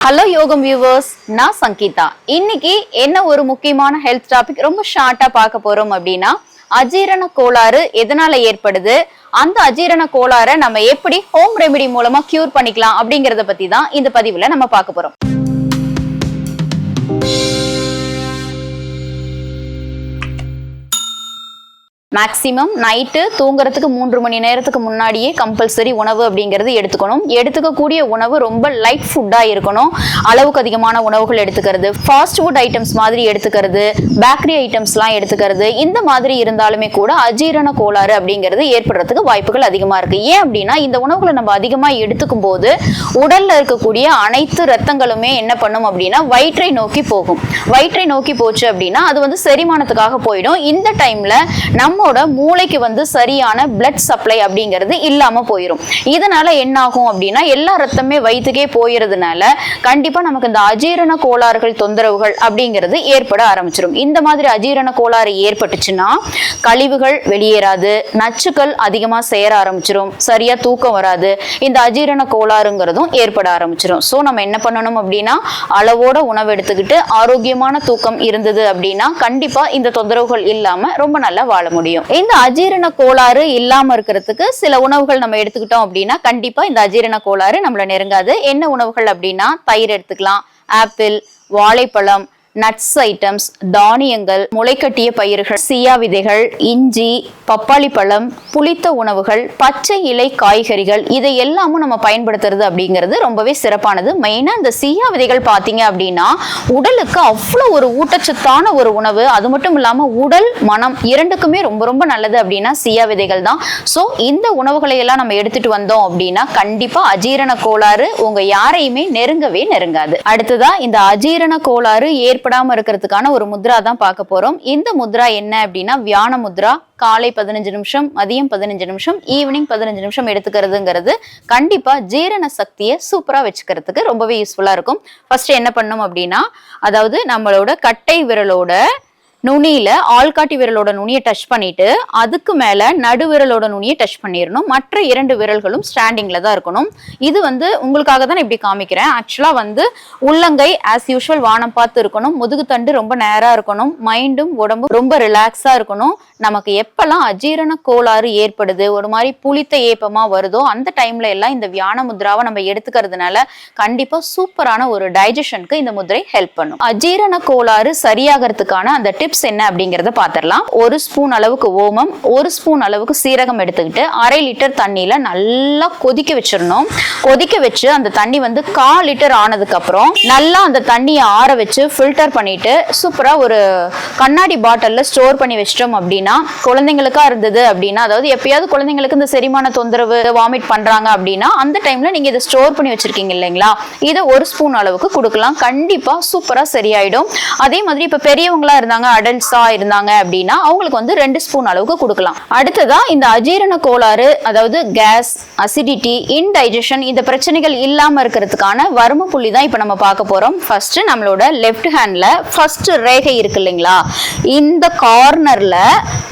Hello யோகம் viewers, நான் சங்கீதா. இன்னைக்கு என்ன ஒரு முக்கியமான ஹெல்த் டாபிக் ரொம்ப ஷார்ட்டா பார்க்க போறோம் அப்படின்னா, அஜீரண கோளாறு எதனால ஏற்படுது, அந்த அஜீரண கோளாறை நம்ம எப்படி ஹோம் ரெமெடி மூலமா கியூர் பண்ணிக்கலாம் அப்படிங்கறத பத்தி தான் இந்த பதிவுல நம்ம பார்க்க போறோம். மேக்சிமம் நைட்டு தூங்குறதுக்கு 3 மணி நேரத்துக்கு முன்னாடியே கம்பல்சரி உணவு அப்படிங்கிறது எடுத்துக்கணும். எடுத்துக்கக்கூடிய உணவு ரொம்ப லைட் ஃபுட்டா இருக்கணும். அளவுக்கு அதிகமான உணவுகள் எடுத்துக்கிறது, ஃபாஸ்ட் ஃபுட் ஐட்டம்ஸ் மாதிரி எடுத்துக்கிறது, பேக்கரி ஐட்டம்ஸ்லாம் எடுத்துக்கிறது, இந்த மாதிரி இருந்தாலுமே கூட அஜீரண கோளாறு அப்படிங்கிறது ஏற்படுறதுக்கு வாய்ப்புகள் அதிகமா இருக்கு. ஏன் அப்படின்னா, இந்த உணவுகளை நம்ம அதிகமா எடுத்துக்கும் போது உடல்ல இருக்கக்கூடிய அனைத்து ரத்தங்களுமே என்ன பண்ணும் அப்படின்னா வயிற்றை நோக்கி போகும். வயிற்றை நோக்கி போச்சு அப்படின்னா அது வந்து செரிமானத்துக்காக போயிடும். இந்த டைம்ல நம்மோட மூளைக்கு வந்து சரியான பிளட் சப்ளை அப்படிங்கிறது இல்லாம போயிடும். இதனால என்ன ஆகும் அப்படின்னா, எல்லா ரத்தமே வயிற்றுக்கே போயிறதுனால கண்டிப்பா நமக்கு இந்த அஜீரண கோளாறுகள் தொந்தரவுகள் அப்படிங்கிறது ஏற்பட ஆரம்பிச்சிடும். இந்த மாதிரி அஜீரண கோளாறு ஏற்பட்டுச்சுன்னா கழிவுகள் வெளியேறாது, நச்சுக்கள் அதிகமா சேர ஆரம்பிச்சிடும், சரியா தூக்கம் வராது, இந்த அஜீரண கோளாறுங்கிறதும் ஏற்பட ஆரம்பிச்சிடும். ஸோ நம்ம என்ன பண்ணணும் அப்படின்னா, அளவோட உணவு எடுத்துக்கிட்டு ஆரோக்கியமான தூக்கம் இருந்தது அப்படின்னா கண்டிப்பா இந்த தொந்தரவுகள் இல்லாம ரொம்ப நல்லா வாழ முடியும். இந்த அஜீரண கோளாறு இல்லாம இருக்கிறதுக்கு சில உணவுகள் நம்ம எடுத்துக்கிட்டோம் அப்படின்னா கண்டிப்பா இந்த அஜீரண கோளாறு நம்மள நெருங்காது. என்ன உணவுகள் அப்படின்னா, தயிர் எடுத்துக்கலாம், ஆப்பிள், வாழைப்பழம், நட்ஸ் ஐட்டம்ஸ், தானியங்கள், முளைக்கட்டிய பயிர்கள், சியா விதைகள், இஞ்சி, பப்பாளி பழம், புளித்த உணவுகள், பச்சை இலை காய்கறிகள், இதை எல்லாமும் நம்ம பயன்படுத்துறது அப்படிங்கிறது ரொம்பவே சிறப்பானது. மெயினா இந்த சியா விதைகள் பார்த்தீங்க அப்படின்னா உடலுக்கு அவ்வளோ ஒரு ஊட்டச்சத்தான ஒரு உணவு. அது மட்டும் இல்லாம உடல் மனம் இரண்டுக்குமே ரொம்ப ரொம்ப நல்லது அப்படின்னா சியா விதைகள் தான். ஸோ இந்த உணவுகளை எல்லாம் நம்ம எடுத்துட்டு வந்தோம் அப்படின்னா கண்டிப்பா அஜீரண கோளாறு உங்க யாரையுமே நெருங்கவே நெருங்காது. அடுத்ததா இந்த அஜீரண கோளாறு ஏற்படாம இருக்கிறதுக்கான ஒரு முத்ரா தான் பார்க்க போறோம். இந்த முத்ரா என்ன அப்படின்னா வியான முத்ரா. காலை 15 நிமிஷம், மதியம் 15 நிமிஷம், ஈவினிங் 15 நிமிஷம் எடுத்துக்கிறதுங்கிறது கண்டிப்பா ஜீரண சக்தியை சூப்பரா வச்சுக்கிறதுக்கு ரொம்பவே யூஸ்ஃபுல்லா இருக்கும். ஃபர்ஸ்ட் என்ன பண்ணும் அப்படின்னா, அதாவது நம்மளோட கட்டை விரலோட நுனியில ஆள்காட்டி விரலோட நுனியை டச் பண்ணிட்டு அதுக்கு மேல நடுவிரலோட நுனியை டச் பண்ணிடணும். மற்ற 2 விரல்களும் ஸ்டாண்டிங்ல தான் இருக்கணும். இது வந்து உங்களுக்காக தான் இப்படி காமிக்கிறேன். ஆக்சுவலா வந்து உள்ளங்கை ஆஸ் யூஷுவல் வானம் பார்த்து இருக்கணும். முதுகுத்தண்டு ரொம்ப நேரா இருக்கணும். மைண்டும் உடம்பும் ரொம்ப ரிலாக்ஸா இருக்கணும். நமக்கு எப்பெல்லாம் அஜீரண கோளாறு ஏற்படுது, ஒரு மாதிரி புளித்த ஏப்பமா வருதோ அந்த டைம்ல எல்லாம் இந்த வியான முத்ராவை நம்ம எடுத்துக்கிறதுனால கண்டிப்பா சூப்பரான ஒரு டைஜஷனுக்கு இந்த முத்ரை ஹெல்ப் பண்ணும். அஜீரண கோளாறு சரியாகிறதுக்கான அந்த டிப்ஸ் என்ன அப்படிங்கறத பாத்திரலாம். 1 ஸ்பூன் அளவுக்கு ஓமம், 1 ஸ்பூன் அளவுக்கு சீரகம் எடுத்துக்கிட்டு 1/2 லிட்டர் தண்ணியில நல்லா கொதிக்க வச்சிடணும். கொதிக்க வச்சு அந்த தண்ணி வந்து 1/4 லிட்டர் ஆனதுக்கு அப்புறம் நல்லா அந்த தண்ணியை ஆற வச்சு ஃபில்டர் பண்ணிட்டு சூப்பரா ஒரு கண்ணாடி பாட்டில்ல ஸ்டோர் பண்ணி வச்சிட்டோம் அப்படின்னா, குழந்தைங்களுக்கா இருந்தது அப்படின்னா, அதாவது எப்பயாவது குழந்தைங்களுக்கு இந்த செரிமான தொந்தரவு, வாமிட் பண்றாங்க அப்படின்னா அந்த டைம்ல நீங்க இதை ஸ்டோர் பண்ணி வச்சிருக்கீங்க இல்லைங்களா, இதை 1 ஸ்பூன் அளவுக்கு கொடுக்கலாம். கண்டிப்பா சூப்பரா சரியாயிடும். அதே மாதிரி இப்ப பெரியவங்களா இருந்தாங்க, அடல்ட்ஸா இருந்தாங்க அப்படின்னா அவங்களுக்கு வந்து 2 ஸ்பூன் அளவுக்கு கொடுக்கலாம். அடுத்ததா இந்த அஜீரண கோளாறு, அதாவது கேஸ், அசிடிட்டி, இன்டைஜஷன், இந்த பிரச்சனைகள் இல்லாம இருக்கிறதுக்கான வர்ம புள்ளி தான் இப்ப நம்ம பார்க்க போறோம். ஃபர்ஸ்ட் நம்மளோட லெஃப்ட் ஹேண்ட்ல ஃபர்ஸ்ட் ரேகை இருக்கு இல்லைங்களா, இந்த கார்னர்ல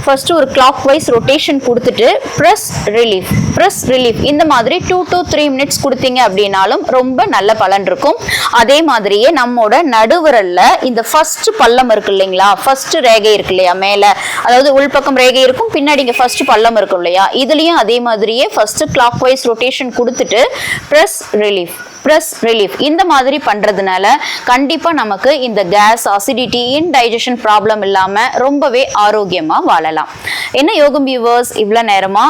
ஃபர்ஸ்ட் ஒரு கிளாக் வைஸ் ரொட்டேஷன் கொடுத்துட்டு பிரஸ் ரிலீஃப் இந்த மாதிரி 2 to 3 மினிட்ஸ் கொடுத்தீங்க அப்படின்னாலும் ரொம்ப நல்ல பலன் இருக்கும். அதே மாதிரியே நம்மோட நடுவிரல்ல இந்த ஃபர்ஸ்ட் பள்ளம் இருக்கு இல்லைங்களா, ஃபர்ஸ்ட் ரேகை இருக்கு இல்லையா மேல, அதாவது உள்பக்கம் ரேகை இருக்கும், பின்னாடி இங்க ஃபர்ஸ்ட் பள்ளம் இருக்கும் இல்லையா, இதுலயும் அதே மாதிரியே ஃபர்ஸ்ட் கிளாக் வைஸ் ரொட்டேஷன் கொடுத்துட்டு பிரஸ் ரிலீஃப் இந்த மாதிரி பண்றதுனால கண்டிப்பா நமக்கு இந்த கேஸ், அசிடிட்டி, இன்டைஜஷன் ப்ராப்ளம் இல்லாம ரொம்பவே ஆரோக்கியமா வாழலாம். என்ன யோகம் வியூவர்ஸ், இவ்வளவு நேரமா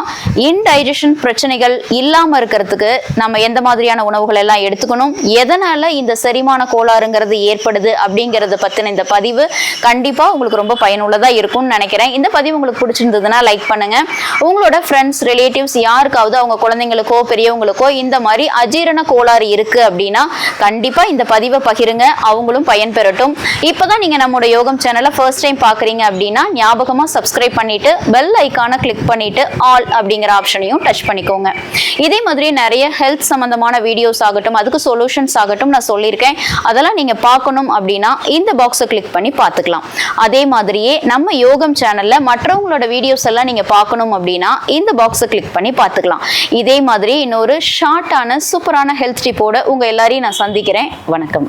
இன்டைஜஷன் பிரச்சனைகள் இல்லாம இருக்கிறதுக்கு நம்ம எந்த மாதிரியான உணவுகள் எல்லாம் எடுத்துக்கணும், எதனால இந்த செரிமான கோளாறுங்கிறது ஏற்படுது அப்படிங்கறத பத்தின இந்த பதிவு கண்டிப்பா உங்களுக்கு ரொம்ப பயனுள்ளதா இருக்கும்னு நினைக்கிறேன். இந்த பதிவு உங்களுக்கு பிடிச்சிருந்ததுன்னா லைக் பண்ணுங்க. உங்களோட ஃப்ரெண்ட்ஸ், ரிலேட்டிவ்ஸ் யாருக்காவது அவங்க குழந்தைங்களுக்கோ பெரியவங்களுக்கோ இந்த மாதிரி அஜீரண கோளாறு இருக்கு அப்படின்னா கண்டிப்பா இந்த பதிவை பகிருங்க, அவங்களும் பயன் பெறட்டும். இப்பதான் நீங்க நம்மளோட யோகம் சேனலை ஃபர்ஸ்ட் டைம் பாக்குறீங்க அப்படின்னா ஞாபகமா சப்ஸ்கிரைப் பண்ணிட்டு பெல் ஐகானை கிளிக் பண்ணிட்டு ஆல் அப்படிங்கிற ஆப்ஷனையும் டச் பண்ணிக்கோங்க. இதே மாதிரி நிறைய ஹெல்த் சம்பந்தமான வீடியோஸ் ஆகட்டும், அதுக்கு சொல்யூஷன்ஸ் ஆகட்டும் நான் சொல்லியிருக்கேன். அதெல்லாம் நீங்க பார்க்கணும் அப்படின்னா இந்த பாக்ஸை கிளிக் பண்ணி பார்த்துக்கலாம். அதே மாதிரியே நம்ம யோகம் சேனல்ல மற்றவங்களோட வீடியோஸ் எல்லாம் நீங்க பார்க்கணும் அப்படின்னா இந்த பாக்ஸை கிளிக் பண்ணி பார்த்துக்கலாம். இதே மாதிரி இன்னொரு ஷார்ட்டான சூப்பரான ஹெல்த் டிப்போட உங்க எல்லாரையும் நான் சந்திக்கிறேன். வணக்கம்.